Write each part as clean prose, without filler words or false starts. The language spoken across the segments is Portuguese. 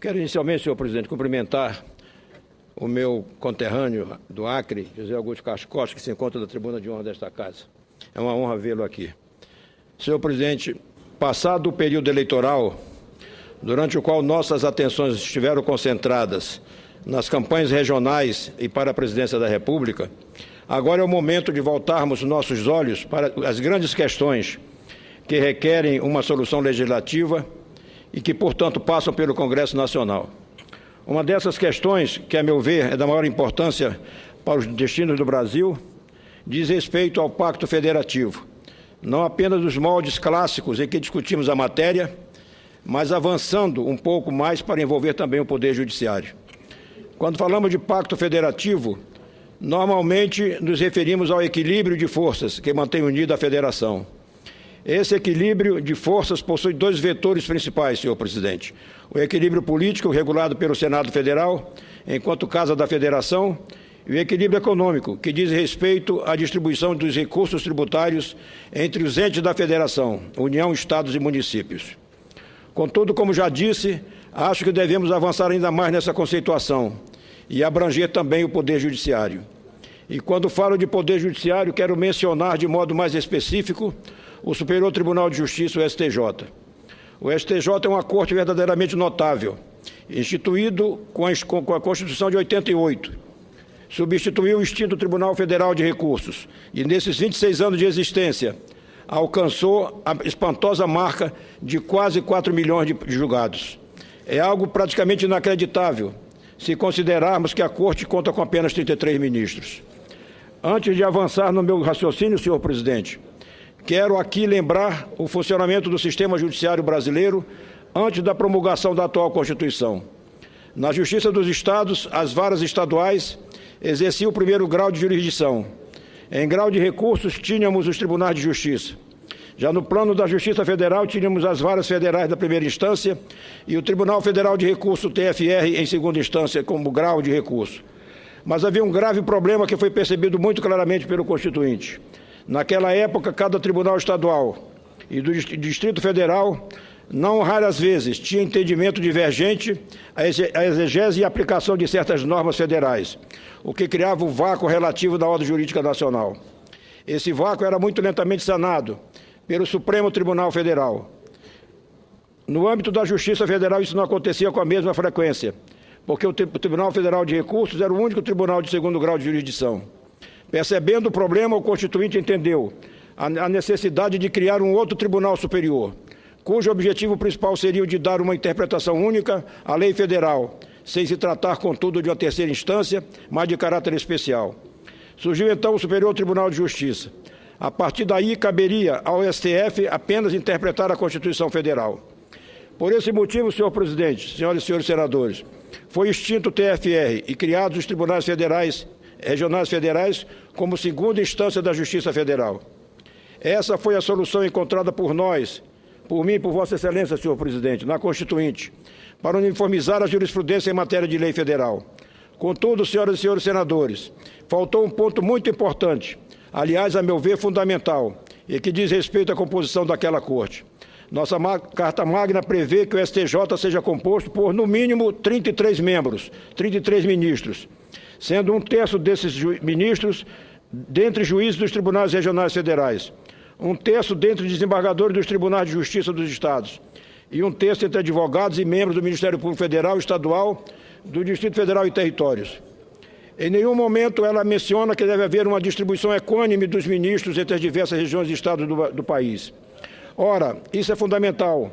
Quero inicialmente, senhor presidente, cumprimentar o meu conterrâneo do Acre, José Augusto Castro Costa, que se encontra na tribuna de honra desta casa. É uma honra vê-lo aqui. Senhor presidente, passado o período eleitoral, durante o qual nossas atenções estiveram concentradas nas campanhas regionais e para a presidência da República, agora é o momento de voltarmos nossos olhos para as grandes questões que requerem uma solução legislativa e que, portanto, passam pelo Congresso Nacional. Uma dessas questões, que, a meu ver, é da maior importância para os destinos do Brasil, diz respeito ao Pacto Federativo, não apenas dos moldes clássicos em que discutimos a matéria, mas avançando um pouco mais para envolver também o Poder Judiciário. Quando falamos de Pacto Federativo, normalmente nos referimos ao equilíbrio de forças que mantém unida a Federação. Esse equilíbrio de forças possui dois vetores principais, senhor presidente. O equilíbrio político, regulado pelo Senado Federal, enquanto Casa da Federação, e o equilíbrio econômico, que diz respeito à distribuição dos recursos tributários entre os entes da Federação, União, Estados e municípios. Contudo, como já disse, acho que devemos avançar ainda mais nessa conceituação e abranger também o Poder Judiciário. E quando falo de Poder Judiciário, quero mencionar de modo mais específico o Superior Tribunal de Justiça, o STJ. O STJ é uma corte verdadeiramente notável, instituído com a Constituição de 88. Substituiu o extinto Tribunal Federal de Recursos e, nesses 26 anos de existência, alcançou a espantosa marca de quase 4 milhões de julgados. É algo praticamente inacreditável, se considerarmos que a Corte conta com apenas 33 ministros. Antes de avançar no meu raciocínio, senhor presidente, quero aqui lembrar o funcionamento do sistema judiciário brasileiro antes da promulgação da atual Constituição. Na Justiça dos Estados, as varas estaduais exerciam o primeiro grau de jurisdição. Em grau de recursos, tínhamos os tribunais de justiça. Já no plano da Justiça Federal, tínhamos as varas federais da primeira instância e o Tribunal Federal de Recurso, TFR, em segunda instância, como grau de recurso. Mas havia um grave problema que foi percebido muito claramente pelo Constituinte. Naquela época, cada tribunal estadual e do Distrito Federal, não raras vezes, tinha entendimento divergente à exegese e aplicação de certas normas federais, o que criava o vácuo relativo da ordem jurídica nacional. Esse vácuo era muito lentamente sanado pelo Supremo Tribunal Federal. No âmbito da Justiça Federal, isso não acontecia com a mesma frequência, porque o Tribunal Federal de Recursos era o único tribunal de segundo grau de jurisdição. Percebendo o problema, o Constituinte entendeu a necessidade de criar um outro tribunal superior, cujo objetivo principal seria o de dar uma interpretação única à lei federal, sem se tratar, contudo, de uma terceira instância, mas de caráter especial. Surgiu, então, o Superior Tribunal de Justiça. A partir daí, caberia ao STF apenas interpretar a Constituição Federal. Por esse motivo, senhor presidente, senhoras e senhores senadores, foi extinto o TFR e criados os tribunais federais, regionais federais, como segunda instância da Justiça Federal. Essa foi a solução encontrada por nós, por mim e por Vossa Excelência, senhor presidente, na Constituinte, para uniformizar a jurisprudência em matéria de lei federal. Contudo, senhoras e senhores senadores, faltou um ponto muito importante, aliás, a meu ver, fundamental, e que diz respeito à composição daquela Corte. Nossa Carta Magna prevê que o STJ seja composto por, no mínimo, 33 membros, 33 ministros, sendo um terço desses ministros dentre juízes dos tribunais regionais federais, um terço dentre desembargadores dos tribunais de justiça dos estados e um terço entre advogados e membros do Ministério Público Federal, Estadual, do Distrito Federal e territórios. Em nenhum momento ela menciona que deve haver uma distribuição equânime dos ministros entre as diversas regiões e estados do país. Ora, isso é fundamental,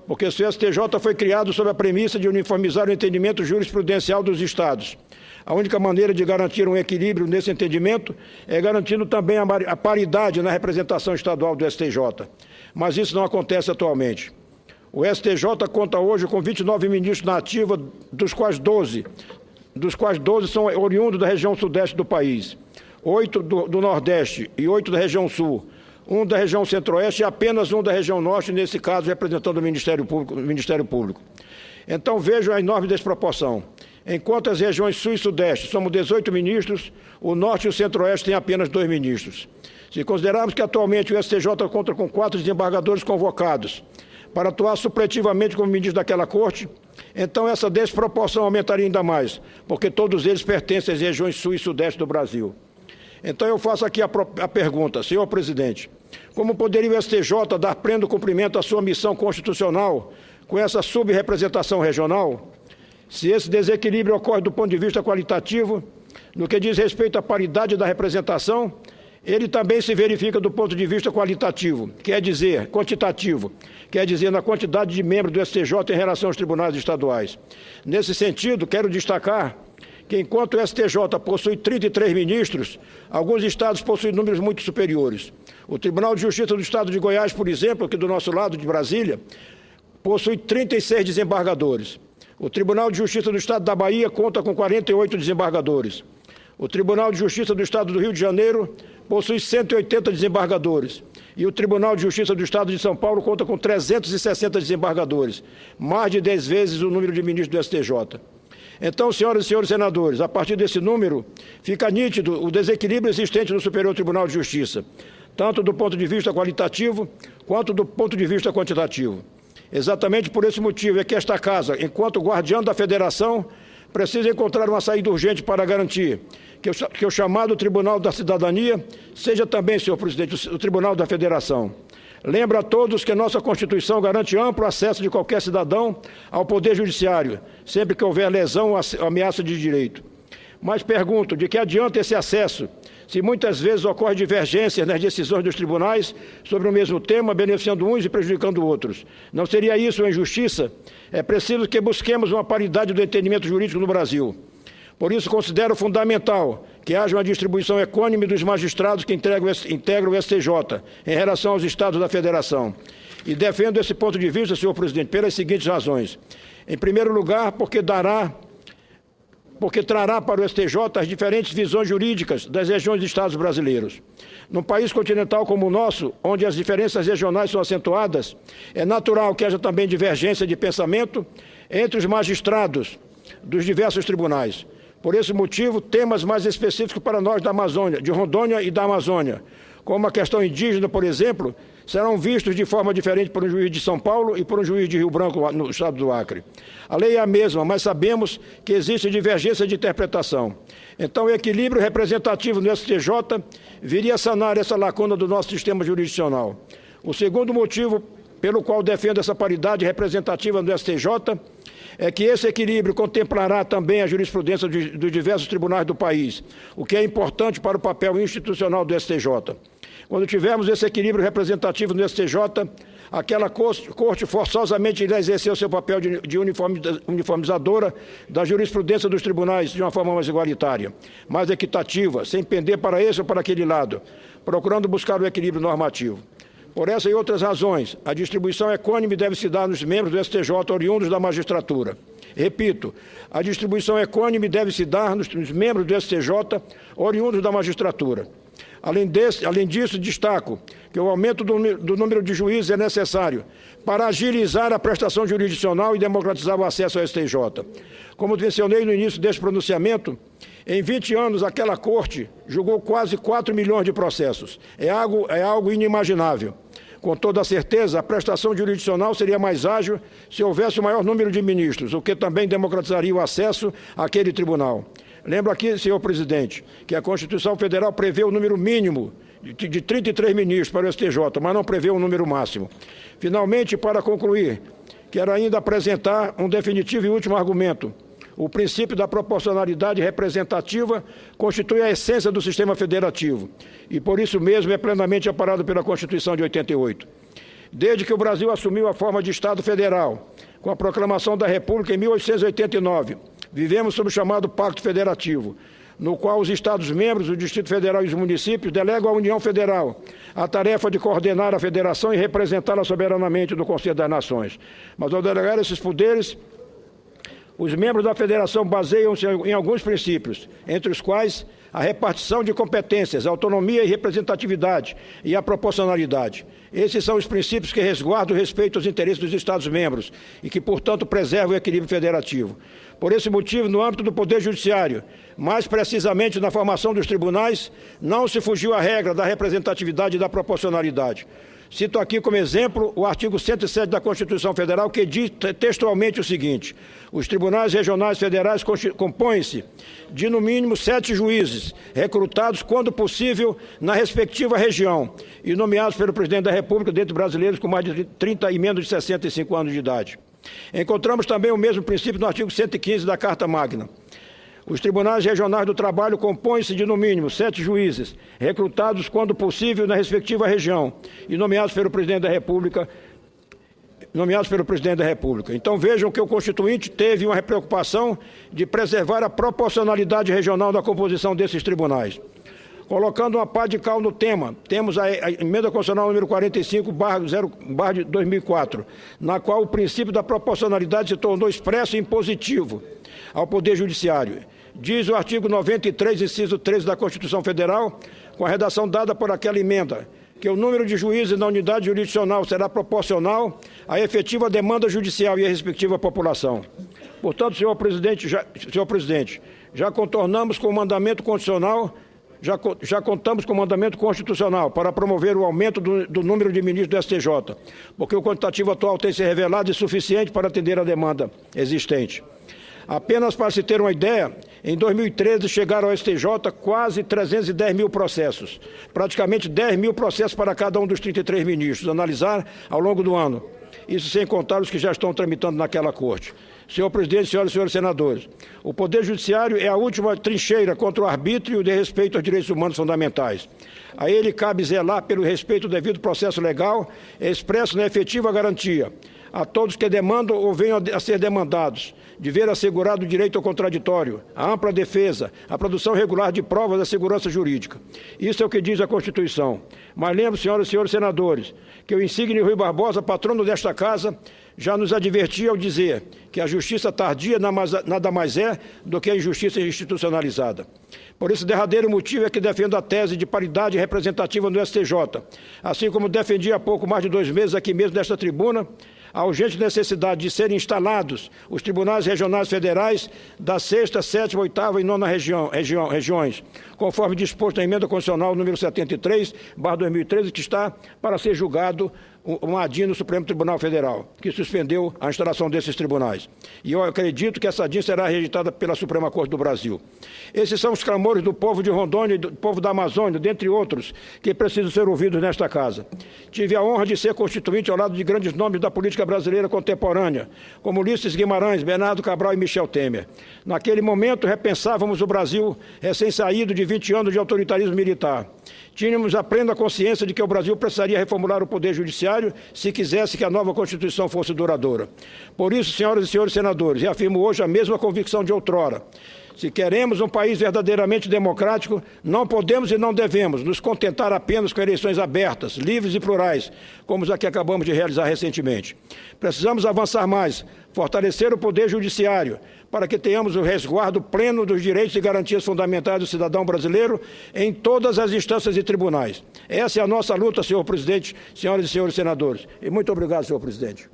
porque o STJ foi criado sob a premissa de uniformizar o entendimento jurisprudencial dos estados. A única maneira de garantir um equilíbrio nesse entendimento é garantindo também a paridade na representação estadual do STJ. Mas isso não acontece atualmente. O STJ conta hoje com 29 ministros na ativa, dos quais 12 são oriundos da região sudeste do país, 8 do Nordeste e 8 da região Sul, 1 da região Centro-Oeste e apenas 1 da região Norte, nesse caso representando o Ministério Público. Então vejam a enorme desproporção. Enquanto as regiões Sul e Sudeste somos 18 ministros, o Norte e o Centro-Oeste têm apenas 2 ministros. Se considerarmos que atualmente o STJ conta com 4 desembargadores convocados para atuar supletivamente como ministro daquela Corte, Então essa desproporção aumentaria ainda mais, porque todos eles pertencem às regiões sul e sudeste do Brasil. Então eu faço aqui a pergunta, senhor presidente, como poderia o STJ dar pleno cumprimento à sua missão constitucional com essa subrepresentação regional? Se esse desequilíbrio ocorre do ponto de vista qualitativo, no que diz respeito à paridade da representação, ele também se verifica do ponto de vista quantitativo, quer dizer, na quantidade de membros do STJ em relação aos tribunais estaduais. Nesse sentido, quero destacar que, enquanto o STJ possui 33 ministros, alguns estados possuem números muito superiores. O Tribunal de Justiça do Estado de Goiás, por exemplo, aqui do nosso lado de Brasília, possui 36 desembargadores. O Tribunal de Justiça do Estado da Bahia conta com 48 desembargadores. O Tribunal de Justiça do Estado do Rio de Janeiro possui 180 desembargadores. E o Tribunal de Justiça do Estado de São Paulo conta com 360 desembargadores, mais de 10 vezes o número de ministros do STJ. Então, senhoras e senhores senadores, a partir desse número, fica nítido o desequilíbrio existente no Superior Tribunal de Justiça, tanto do ponto de vista qualitativo, quanto do ponto de vista quantitativo. Exatamente por esse motivo é que esta Casa, enquanto guardiã da Federação, precisa encontrar uma saída urgente para garantir que o chamado Tribunal da Cidadania seja também, senhor presidente, o Tribunal da Federação. Lembra a todos que a nossa Constituição garante amplo acesso de qualquer cidadão ao Poder Judiciário, sempre que houver lesão ou ameaça de direito. Mas pergunto, de que adianta esse acesso, se muitas vezes ocorre divergências nas decisões dos tribunais sobre o mesmo tema, beneficiando uns e prejudicando outros? Não seria isso uma injustiça? É preciso que busquemos uma paridade do entendimento jurídico no Brasil. Por isso, considero fundamental que haja uma distribuição equânime dos magistrados que integram o STJ em relação aos estados da Federação. E defendo esse ponto de vista, senhor presidente, pelas seguintes razões. Em primeiro lugar, porque trará para o STJ as diferentes visões jurídicas das regiões de estados brasileiros. Num país continental como o nosso, onde as diferenças regionais são acentuadas, é natural que haja também divergência de pensamento entre os magistrados dos diversos tribunais. Por esse motivo, temas mais específicos para nós da Amazônia, de Rondônia e da Amazônia, como a questão indígena, por exemplo, serão vistos de forma diferente por um juiz de São Paulo e por um juiz de Rio Branco, no estado do Acre. A lei é a mesma, mas sabemos que existe divergência de interpretação. Então, o equilíbrio representativo no STJ viria a sanar essa lacuna do nosso sistema jurisdicional. O segundo motivo pelo qual defendo essa paridade representativa no STJ é que esse equilíbrio contemplará também a jurisprudência dos diversos tribunais do país, o que é importante para o papel institucional do STJ. Quando tivermos esse equilíbrio representativo no STJ, aquela corte forçosamente irá exercer o seu papel de uniformizadora da jurisprudência dos tribunais de uma forma mais igualitária, mais equitativa, sem pender para esse ou para aquele lado, procurando buscar o equilíbrio normativo. Por essa e outras razões, a distribuição equânime deve se dar nos membros do STJ oriundos da magistratura. Repito, a distribuição equânime deve se dar nos membros do STJ oriundos da magistratura. Além disso, destaco que o aumento do número de juízes é necessário para agilizar a prestação jurisdicional e democratizar o acesso ao STJ. Como mencionei no início deste pronunciamento, em 20 anos aquela corte julgou quase 4 milhões de processos. É algo inimaginável. Com toda certeza, a prestação jurisdicional seria mais ágil se houvesse o maior número de ministros, o que também democratizaria o acesso àquele tribunal. Lembro aqui, senhor presidente, que a Constituição Federal prevê o número mínimo de 33 ministros para o STJ, mas não prevê o número máximo. Finalmente, para concluir, quero ainda apresentar um definitivo e último argumento. O princípio da proporcionalidade representativa constitui a essência do sistema federativo e, por isso mesmo, é plenamente amparado pela Constituição de 88. Desde que o Brasil assumiu a forma de Estado federal, com a proclamação da República em 1889, vivemos sob o chamado Pacto Federativo, no qual os Estados-membros, o Distrito Federal e os municípios delegam à União Federal a tarefa de coordenar a Federação e representá-la soberanamente no Conselho das Nações. Mas, ao delegar esses poderes, os membros da Federação baseiam-se em alguns princípios, entre os quais a repartição de competências, a autonomia e representatividade e a proporcionalidade. Esses são os princípios que resguardam o respeito aos interesses dos Estados-membros e que, portanto, preservam o equilíbrio federativo. Por esse motivo, no âmbito do Poder Judiciário, mais precisamente na formação dos tribunais, não se fugiu à regra da representatividade e da proporcionalidade. Cito aqui como exemplo o artigo 107 da Constituição Federal, que diz textualmente o seguinte: os tribunais regionais federais compõem-se de, no mínimo, 7 juízes, recrutados, quando possível, na respectiva região, e nomeados pelo presidente da República, dentre brasileiros com mais de 30 e menos de 65 anos de idade. Encontramos também o mesmo princípio no artigo 115 da Carta Magna. Os tribunais regionais do trabalho compõem-se de, no mínimo, 7 juízes, recrutados, quando possível, na respectiva região, e nomeados pelo presidente da República. Então vejam que o Constituinte teve uma preocupação de preservar a proporcionalidade regional da composição desses tribunais. Colocando uma pá de cal no tema, temos a emenda constitucional número 45/2004, na qual o princípio da proporcionalidade se tornou expresso e impositivo ao Poder Judiciário. Diz o artigo 93, inciso 13 da Constituição Federal, com a redação dada por aquela emenda, que o número de juízes na unidade jurisdicional será proporcional à efetiva demanda judicial e à respectiva população. Portanto, senhor presidente, já contornamos com o mandamento constitucional, já contamos com o mandamento constitucional para promover o aumento do número de ministros do STJ, porque o quantitativo atual tem se revelado insuficiente para atender a demanda existente. Apenas para se ter uma ideia, em 2013 chegaram ao STJ quase 310 mil processos, praticamente 10 mil processos para cada um dos 33 ministros, analisar ao longo do ano. Isso sem contar os que já estão tramitando naquela corte. Senhor presidente, senhoras e senhores senadores, o Poder Judiciário é a última trincheira contra o arbítrio e o desrespeito aos direitos humanos fundamentais. A ele cabe zelar pelo respeito ao devido processo legal, expresso na efetiva garantia a todos que demandam ou venham a ser demandados, de ver assegurado o direito ao contraditório, a ampla defesa, a produção regular de provas da segurança jurídica. Isso é o que diz a Constituição. Mas lembro, senhoras e senhores senadores, que o insigne Rui Barbosa, patrono desta casa, já nos advertia ao dizer que a justiça tardia nada mais é do que a injustiça institucionalizada. Por esse derradeiro motivo é que defendo a tese de paridade representativa no STJ, assim como defendi há pouco mais de 2 meses aqui mesmo desta tribuna a urgente necessidade de serem instalados os tribunais regionais federais da 6ª, 7ª, 8ª e 9ª regiões, conforme disposto na emenda constitucional número 73/2013, que está para ser julgado um ADIM no Supremo Tribunal Federal, que suspendeu a instalação desses tribunais. E eu acredito que essa ADIM será rejeitada pela Suprema Corte do Brasil. Esses são os clamores do povo de Rondônia e do povo da Amazônia, dentre outros, que precisam ser ouvidos nesta casa. Tive a honra de ser constituinte ao lado de grandes nomes da política brasileira contemporânea, como Ulisses Guimarães, Bernardo Cabral e Michel Temer. Naquele momento, repensávamos o Brasil recém-saído de 20 anos de autoritarismo militar. Tínhamos a plena consciência de que o Brasil precisaria reformular o Poder Judiciário se quisesse que a nova Constituição fosse duradoura. Por isso, senhoras e senhores senadores, reafirmo hoje a mesma convicção de outrora. Se queremos um país verdadeiramente democrático, não podemos e não devemos nos contentar apenas com eleições abertas, livres e plurais, como as que acabamos de realizar recentemente. Precisamos avançar mais, fortalecer o Poder Judiciário, para que tenhamos o resguardo pleno dos direitos e garantias fundamentais do cidadão brasileiro em todas as instâncias e tribunais. Essa é a nossa luta, senhor presidente, senhoras e senhores senadores. E muito obrigado, senhor presidente.